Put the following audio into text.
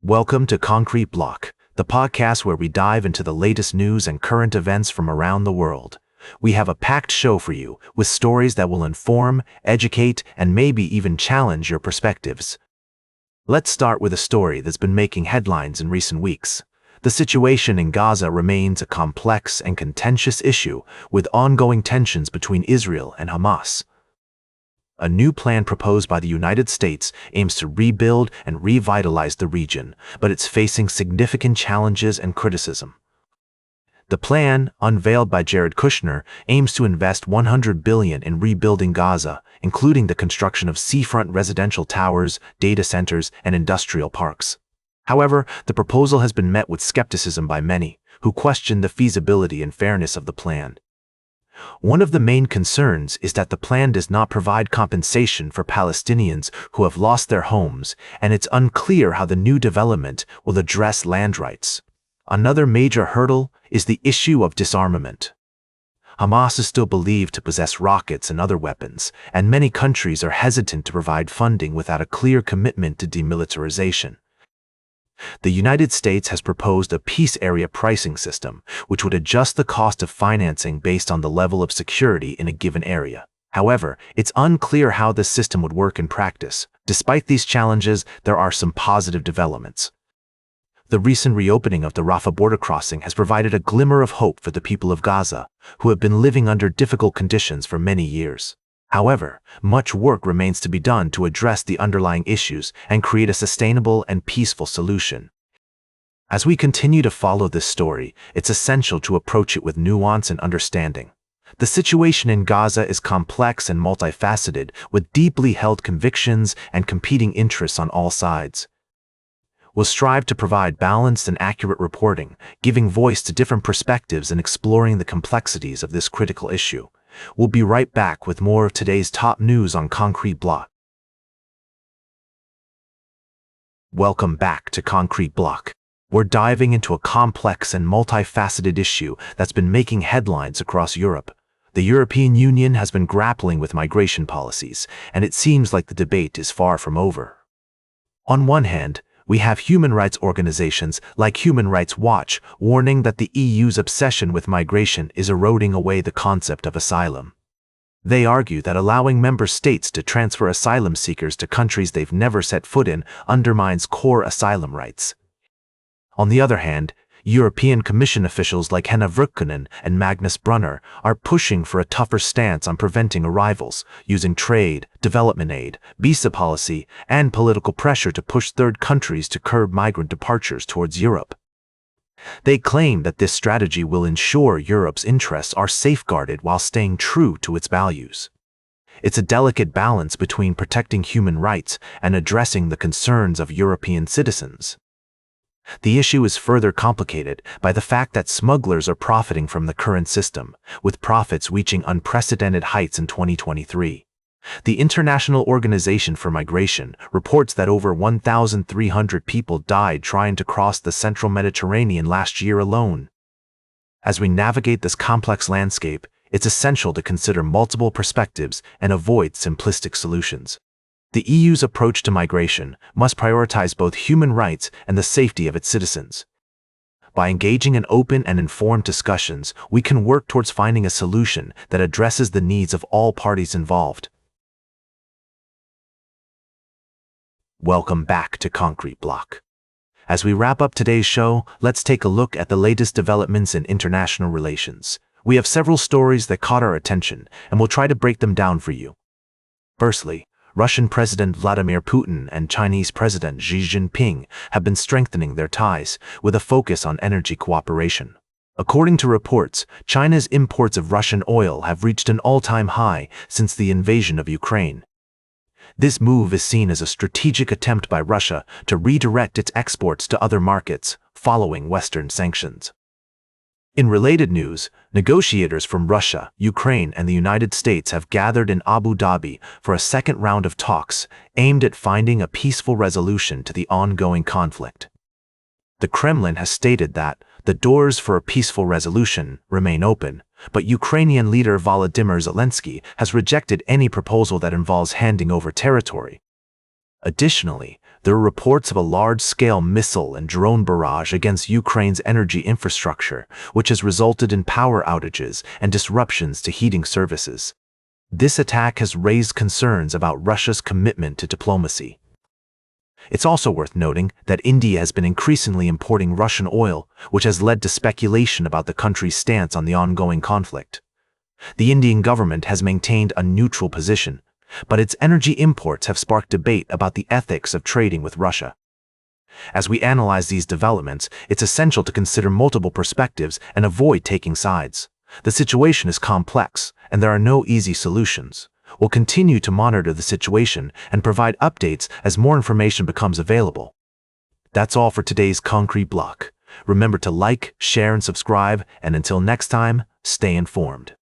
Welcome to Concrete Block, the podcast where we dive into the latest news and current events from around the world. We have a packed show for you, with stories that will inform, educate, and maybe even challenge your perspectives. Let's start with a story that's been making headlines in recent weeks. The situation in Gaza remains a complex and contentious issue, with ongoing tensions between Israel and Hamas. A new plan proposed by the United States aims to rebuild and revitalize the region, but it's facing significant challenges and criticism. The plan, unveiled by Jared Kushner, aims to invest $100 billion in rebuilding Gaza, including the construction of seafront residential towers, data centers, and industrial parks. However, the proposal has been met with skepticism by many, who question the feasibility and fairness of the plan. One of the main concerns is that the plan does not provide compensation for Palestinians who have lost their homes, and it's unclear how the new development will address land rights. Another major hurdle is the issue of disarmament. Hamas is still believed to possess rockets and other weapons, and many countries are hesitant to provide funding without a clear commitment to demilitarization. The United States has proposed a peace area pricing system, which would adjust the cost of financing based on the level of security in a given area. However, it's unclear how this system would work in practice. Despite these challenges, there are some positive developments. The recent reopening of the Rafah border crossing has provided a glimmer of hope for the people of Gaza, who have been living under difficult conditions for many years. However, much work remains to be done to address the underlying issues and create a sustainable and peaceful solution. As we continue to follow this story, it's essential to approach it with nuance and understanding. The situation in Gaza is complex and multifaceted, with deeply held convictions and competing interests on all sides. We'll strive to provide balanced and accurate reporting, giving voice to different perspectives and exploring the complexities of this critical issue. We'll be right back with more of today's top news on Concrete Block. Welcome back to Concrete Block. We're diving into a complex and multifaceted issue that's been making headlines across Europe. The European Union has been grappling with migration policies, and it seems like the debate is far from over. On one hand, we have human rights organizations like Human Rights Watch warning that the EU's obsession with migration is eroding away the concept of asylum. They argue that allowing member states to transfer asylum seekers to countries they've never set foot in undermines core asylum rights. On the other hand, European Commission officials like Henna Virkkunen and Magnus Brunner are pushing for a tougher stance on preventing arrivals, using trade, development aid, visa policy, and political pressure to push third countries to curb migrant departures towards Europe. They claim that this strategy will ensure Europe's interests are safeguarded while staying true to its values. It's a delicate balance between protecting human rights and addressing the concerns of European citizens. The issue is further complicated by the fact that smugglers are profiting from the current system, with profits reaching unprecedented heights in 2023. The International Organization for Migration reports that over 1,300 people died trying to cross the central Mediterranean last year alone. As we navigate this complex landscape, it's essential to consider multiple perspectives and avoid simplistic solutions. The EU's approach to migration must prioritize both human rights and the safety of its citizens. By engaging in open and informed discussions, we can work towards finding a solution that addresses the needs of all parties involved. Welcome back to Concrete Block. As we wrap up today's show, let's take a look at the latest developments in international relations. We have several stories that caught our attention, and we'll try to break them down for you. Firstly, Russian President Vladimir Putin and Chinese President Xi Jinping have been strengthening their ties, with a focus on energy cooperation. According to reports, China's imports of Russian oil have reached an all-time high since the invasion of Ukraine. This move is seen as a strategic attempt by Russia to redirect its exports to other markets, following Western sanctions. In related news, negotiators from Russia, Ukraine, and the United States have gathered in Abu Dhabi for a second round of talks aimed at finding a peaceful resolution to the ongoing conflict. The Kremlin has stated that the doors for a peaceful resolution remain open, but Ukrainian leader Volodymyr Zelensky has rejected any proposal that involves handing over territory. Additionally, There are reports of a large-scale missile and drone barrage against Ukraine's energy infrastructure, which has resulted in power outages and disruptions to heating services. This attack has raised concerns about Russia's commitment to diplomacy. It's also worth noting that India has been increasingly importing Russian oil, which has led to speculation about the country's stance on the ongoing conflict. The Indian government has maintained a neutral position, but its energy imports have sparked debate about the ethics of trading with Russia. As we analyze these developments, it's essential to consider multiple perspectives and avoid taking sides. The situation is complex, and there are no easy solutions. We'll continue to monitor the situation and provide updates as more information becomes available. That's all for today's Concrete Block. Remember to like, share, and subscribe, and until next time, stay informed.